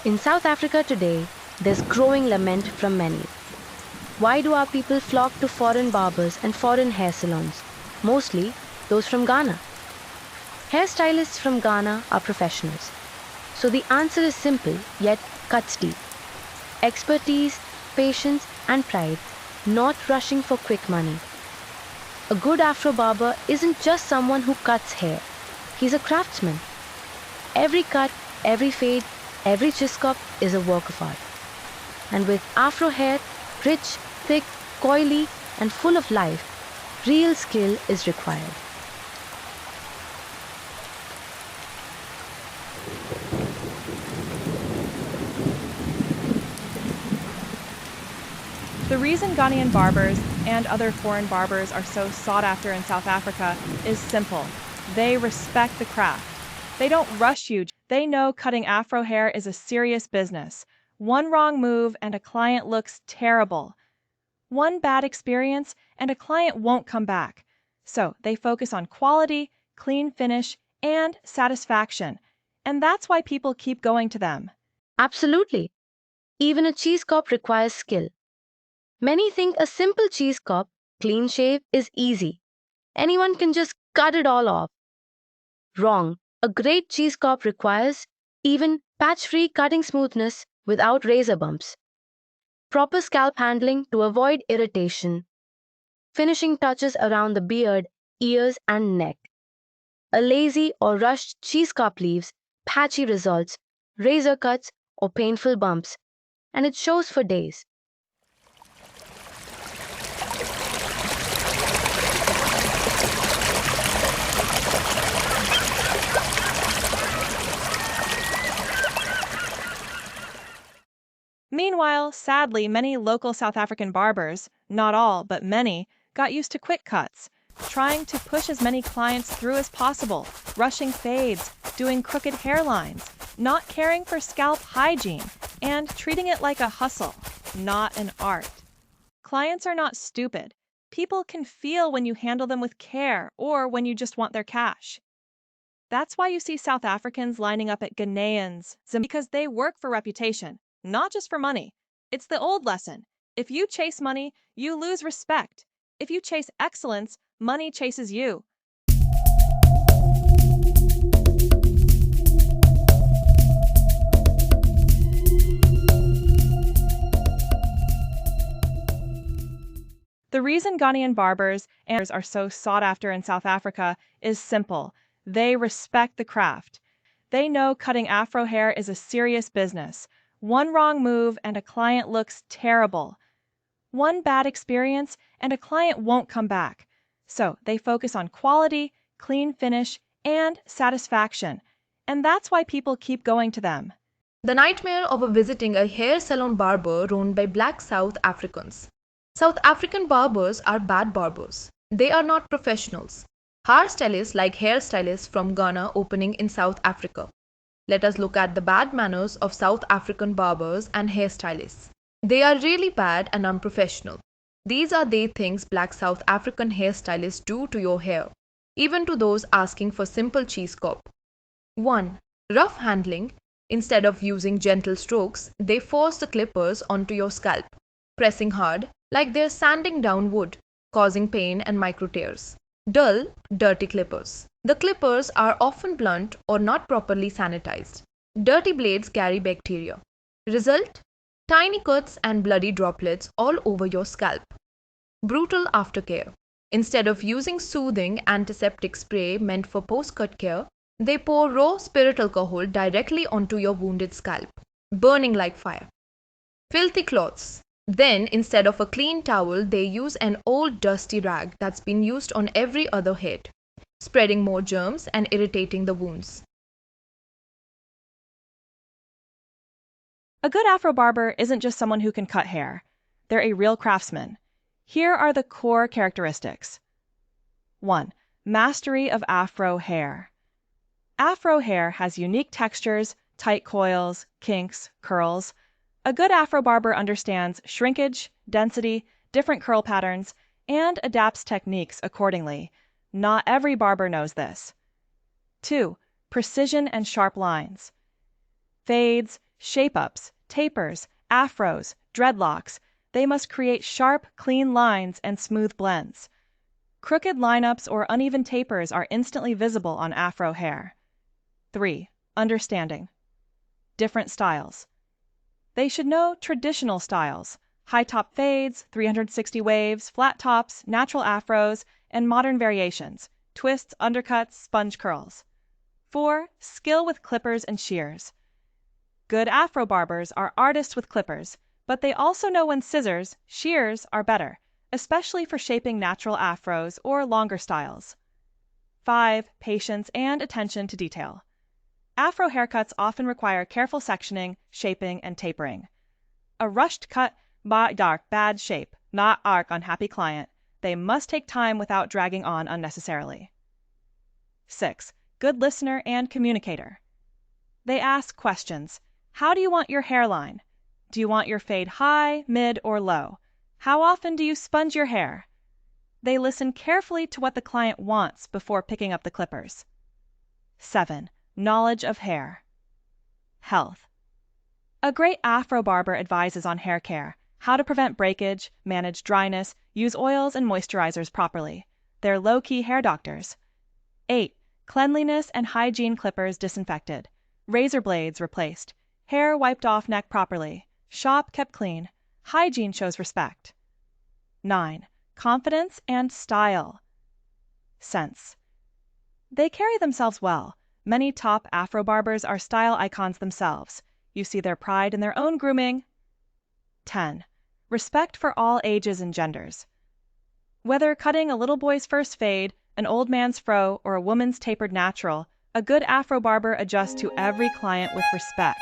In South Africa today, there's growing lament from many. Why do our people flock to foreign barbers and foreign hair salons? Mostly those from Ghana. Hairstylists from Ghana are professionals. So the answer is simple yet cuts deep. Expertise, patience and pride, not rushing for quick money. A good Afro barber isn't just someone who cuts hair. He's a craftsman. Every cut, every fade, every chiscop is a work of art. And with Afro hair, rich, thick, coily, and full of life, real skill is required. The reason Ghanaian barbers and other foreign barbers are so sought after in South Africa is simple. They respect the craft. They don't rush you. They know cutting Afro hair is a serious business. One wrong move and a client looks terrible. One bad experience and a client won't come back. So they focus on quality, clean finish, and satisfaction. And that's why people keep going to them. Absolutely. Even a cheese cop requires skill. Many think a simple cheese cop, clean shave, is easy. Anyone can just cut it all off. Wrong. A great cheese cop requires even patch-free cutting smoothness without razor bumps. Proper scalp handling to avoid irritation. Finishing touches around the beard, ears and neck. A lazy or rushed cheese cop leaves patchy results, razor cuts or painful bumps, and it shows for days. Meanwhile, sadly, many local South African barbers, not all, but many, got used to quick cuts, trying to push as many clients through as possible, rushing fades, doing crooked hairlines, not caring for scalp hygiene, and treating it like a hustle, not an art. Clients are not stupid. People can feel when you handle them with care or when you just want their cash. That's why you see South Africans lining up at Ghanaians, because they work for reputation, not just for money. It's the old lesson. If you chase money, you lose respect. If you chase excellence, money chases you. The reason Ghanaian barbers are so sought after in South Africa is simple. They respect the craft. They know cutting Afro hair is a serious business. One wrong move and a client looks terrible. One bad experience and a client won't come back. So they focus on quality, clean finish, and satisfaction. And that's why people keep going to them. The nightmare of visiting a hair salon barber run by black South Africans. South African barbers are bad barbers. They are not professionals. Hairstylists like hairstylists from Ghana opening in South Africa. Let us look at the bad manners of South African barbers and hairstylists. They are really bad and unprofessional. These are the things black South African hairstylists do to your hair, even to those asking for simple cheese cop. 1. Rough handling. Instead of using gentle strokes, they force the clippers onto your scalp, pressing hard like they're sanding down wood, causing pain and micro tears. Dull, dirty clippers. The clippers are often blunt or not properly sanitized. Dirty blades carry bacteria. Result? Tiny cuts and bloody droplets all over your scalp. Brutal aftercare. Instead of using soothing antiseptic spray meant for post-cut care, they pour raw spirit alcohol directly onto your wounded scalp, burning like fire. Filthy cloths. Then, instead of a clean towel, they use an old dusty rag that's been used on every other head, spreading more germs and irritating the wounds. A good Afro barber isn't just someone who can cut hair. They're a real craftsman. Here are the core characteristics. 1. Mastery of Afro hair. Afro hair has unique textures, tight coils, kinks, curls. A good Afro barber understands shrinkage, density, different curl patterns, and adapts techniques accordingly. Not every barber knows this. 2. Precision and sharp lines. Fades, Shape-ups, tapers, afros, dreadlocks, they must create sharp, clean lines and smooth blends. Crooked lineups or uneven tapers are instantly visible on afro hair. 3. Understanding. Different styles. They should know traditional styles, high-top fades, 360 waves, flat tops, natural afros, and modern variations, twists, undercuts, sponge curls. 4. Skill with clippers and shears. Good afro barbers are artists with clippers, but they also know when scissors, shears, are better, especially for shaping natural afros or longer styles. 5. Patience and attention to detail. Afro haircuts often require careful sectioning, shaping, and tapering. A rushed cut, bad shape, not arc unhappy client. They must take time without dragging on unnecessarily. 6. Good listener and communicator. They ask questions. How do you want your hairline? Do you want your fade high, mid, or low? How often do you sponge your hair? They listen carefully to what the client wants before picking up the clippers. 7. Knowledge of hair. Health. A great afro barber advises on hair care, how to prevent breakage, manage dryness, use oils and moisturizers properly. They're low-key hair doctors. 8. Cleanliness and hygiene. Clippers disinfected, razor blades replaced, hair wiped off neck properly, shop kept clean. Hygiene shows respect. 9. Confidence and style. Sense. They carry themselves well. Many top afro barbers are style icons themselves. You see their pride in their own grooming. 10. Respect for all ages and genders. Whether cutting a little boy's first fade, an old man's fro, or a woman's tapered natural, a good afro barber adjusts to every client with respect.